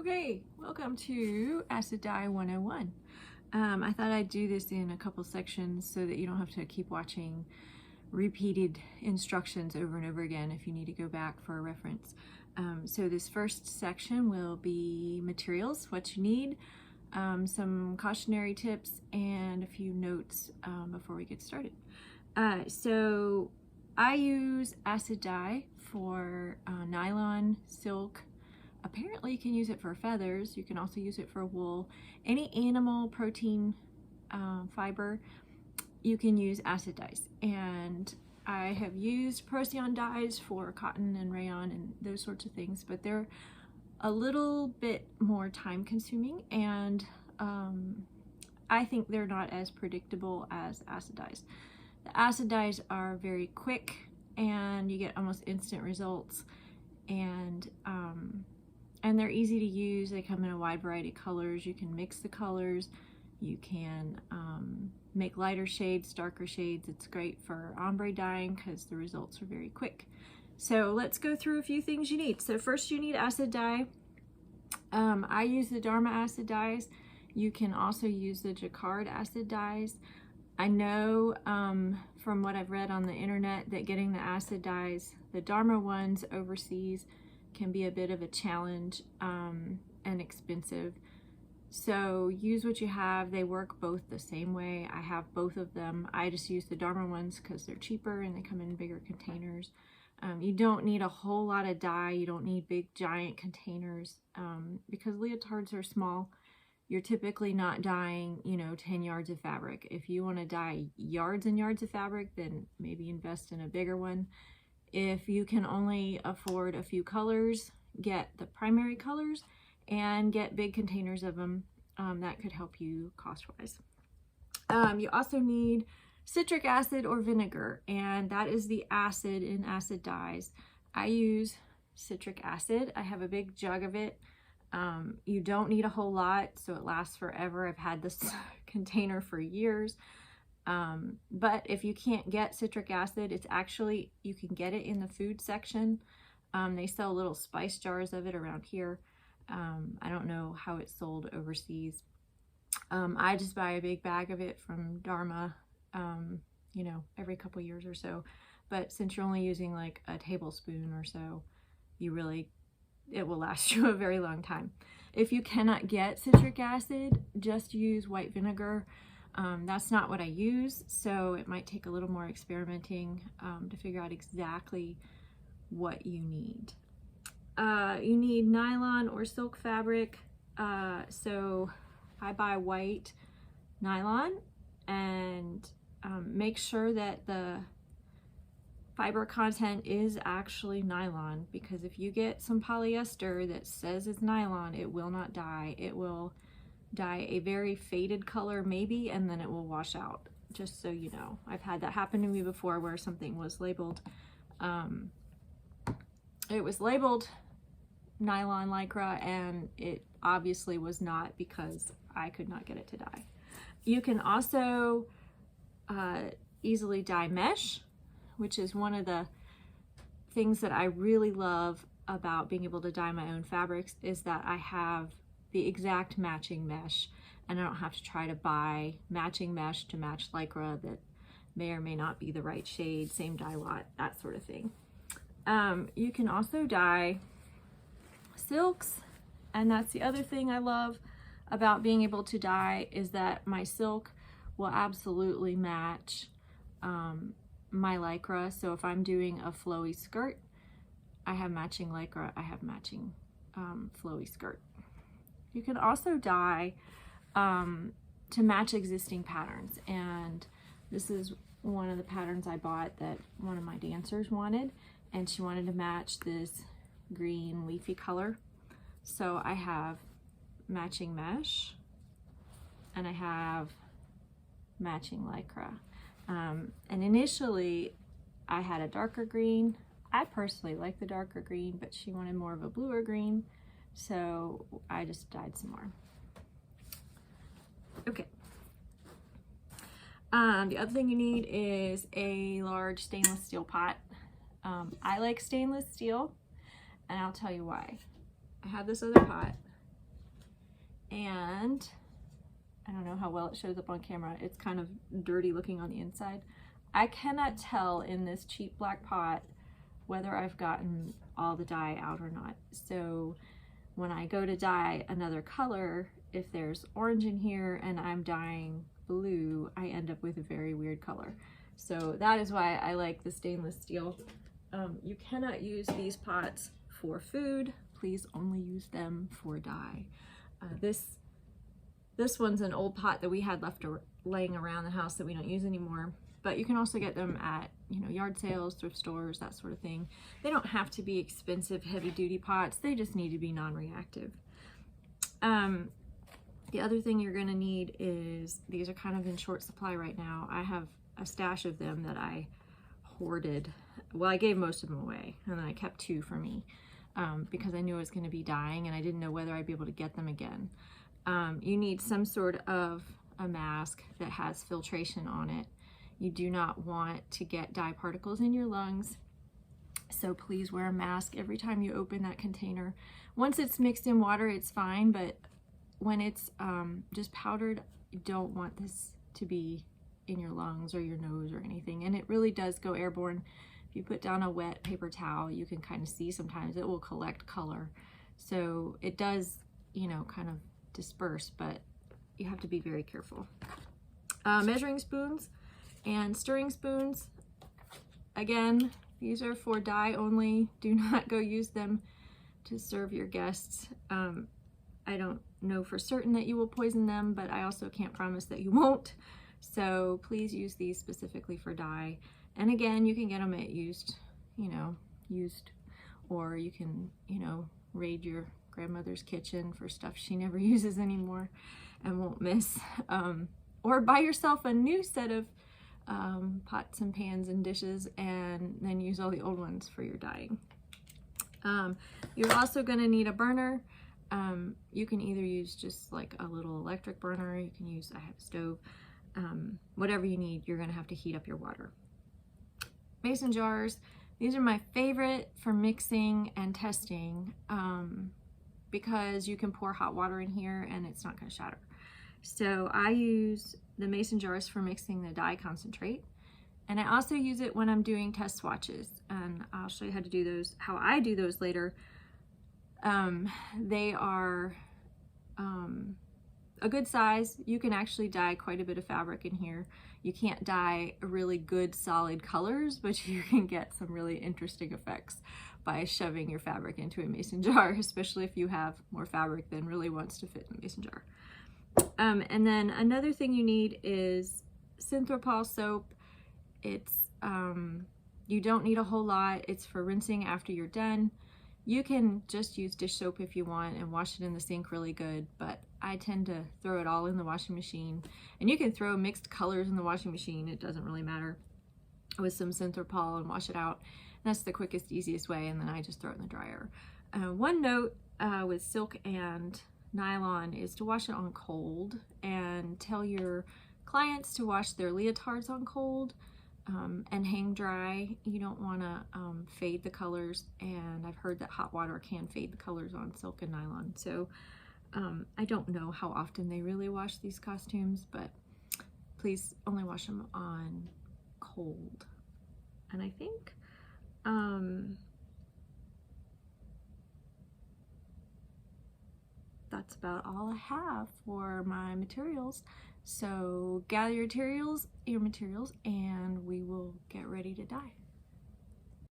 Okay, welcome to Acid Dye 101. I thought I'd do this in a couple sections so that you don't have to keep watching repeated instructions over and over again if you need to go back for a reference. So this first section will be materials, what you need, some cautionary tips, and a few notes before we get started. So I use acid dye for nylon, silk. Apparently you can use it for feathers. You can also use it for wool. Any animal protein fiber, you can use acid dyes. And I have used Procyon dyes for cotton and rayon and those sorts of things, but they're a little bit more time consuming, and I think they're not as predictable as acid dyes. The acid dyes are very quick and you get almost instant results, and they're easy to use. They come in a wide variety of colors. You can mix the colors. You can make lighter shades, darker shades. It's great for ombre dyeing because the results are very quick. So let's go through a few things you need. So first you need acid dye. I use the Dharma acid dyes. You can also use the Jacquard acid dyes. I know from what I've read on the internet that getting the acid dyes, the Dharma ones overseas, can be a bit of a challenge and expensive. So use what you have. They work both the same way. I have both of them. I just use the Dharma ones because they're cheaper and they come in bigger containers. You don't need a whole lot of dye. You don't need big giant containers because leotards are small. You're typically not dyeing, 10 yards of fabric. If you want to dye yards and yards of fabric, then maybe invest in a bigger one. If you can only afford a few colors, get the primary colors and get big containers of them. That could help you cost-wise. You also need citric acid or vinegar, and that is the acid in acid dyes. I use citric acid. I have a big jug of it. You don't need a whole lot, so it lasts forever. I've had this container for years. But if you can't get citric acid, it's actually, you can get it in the food section. They sell little spice jars of it around here. I don't know how it's sold overseas. I just buy a big bag of it from Dharma, every couple years or so. But since you're only using like a tablespoon or so, it will last you a very long time. If you cannot get citric acid, just use white vinegar. That's not what I use, so it might take a little more experimenting to figure out exactly what you need. You need nylon or silk fabric. So I buy white nylon, and make sure that the fiber content is actually nylon, because if you get some polyester that says it's nylon, it will not dye. It will dye a very faded color maybe, and then it will wash out, just so you know. I've had that happen to me before where something was labeled, it was labeled nylon lycra, and it obviously was not, because I could not get it to dye. You can also easily dye mesh, which is one of the things that I really love about being able to dye my own fabrics, is that I have the exact matching mesh, and I don't have to try to buy matching mesh to match lycra that may or may not be the right shade, same dye lot, that sort of thing. You can also dye silks, and that's the other thing I love about being able to dye, is that my silk will absolutely match my lycra. So if I'm doing a flowy skirt, I have matching lycra, I have matching flowy skirt. You can also dye to match existing patterns, and this is one of the patterns I bought that one of my dancers wanted, and she wanted to match this green leafy color. So I have matching mesh and I have matching lycra. And initially I had a darker green. I personally like the darker green, but she wanted more of a bluer green, so I just dyed some more. Okay. The other thing you need is a large stainless steel pot. I like stainless steel, and I'll tell you why. I have this other pot And I don't know how well it shows up on camera. It's kind of dirty looking on the inside. I cannot tell in this cheap black pot whether I've gotten all the dye out or not. So when I go to dye another color, if there's orange in here and I'm dyeing blue, I end up with a very weird color. So that is why I like the stainless steel. You cannot use these pots for food. Please only use them for dye. This one's an old pot that we had left laying around the house that we don't use anymore. But you can also get them at, you know, yard sales, thrift stores, that sort of thing. They don't have to be expensive, heavy-duty pots. They just need to be non-reactive. The other thing you're going to need is, these are kind of in short supply right now. I have a stash of them that I hoarded. Well, I gave most of them away, and then I kept 2 for me because I knew I was going to be dying, and I didn't know whether I'd be able to get them again. You need some sort of a mask that has filtration on it. You do not want to get dye particles in your lungs, so please wear a mask every time you open that container. Once it's mixed in water, it's fine, but when it's just powdered, you don't want this to be in your lungs or your nose or anything, and it really does go airborne. If you put down a wet paper towel, you can kind of see sometimes it will collect color. So it does, you know, kind of disperse, but you have to be very careful. Measuring spoons and stirring spoons, again, these are for dye only. Do not go use them to serve your guests. I don't know for certain that you will poison them, but I also can't promise that you won't. So please use these specifically for dye. And again, you can get them at used, or you can, raid your grandmother's kitchen for stuff she never uses anymore and won't miss. Or buy yourself a new set of pots and pans and dishes, and then use all the old ones for your dyeing. You're also going to need a burner. You can either use just like a little electric burner, you can use, I have a stove, whatever you need. You're going to have to heat up your water. Mason jars, these are my favorite for mixing and testing, because you can pour hot water in here and it's not going to shatter. So I use the mason jars for mixing the dye concentrate, and I also use it when I'm doing test swatches, and I'll show you how to do those, how I do those later. They are a good size. You can actually dye quite a bit of fabric in here. You can't dye really good solid colors, but you can get some really interesting effects by shoving your fabric into a mason jar, especially if you have more fabric than really wants to fit in a mason jar. And then another thing you need is Synthropol soap. It's, you don't need a whole lot. It's for rinsing after you're done. You can just use dish soap if you want and wash it in the sink really good, but I tend to throw it all in the washing machine. And you can throw mixed colors in the washing machine, it doesn't really matter, with some Synthropol and wash it out. That's the quickest, easiest way, and then I just throw it in the dryer. One note with silk and nylon is to wash it on cold, and tell your clients to wash their leotards on cold and hang dry. You don't want to fade the colors, and I've heard that hot water can fade the colors on silk and nylon. So I don't know how often they really wash these costumes, but please only wash them on cold. And I think that's about all I have for my materials. So gather your materials, and we will get ready to dye.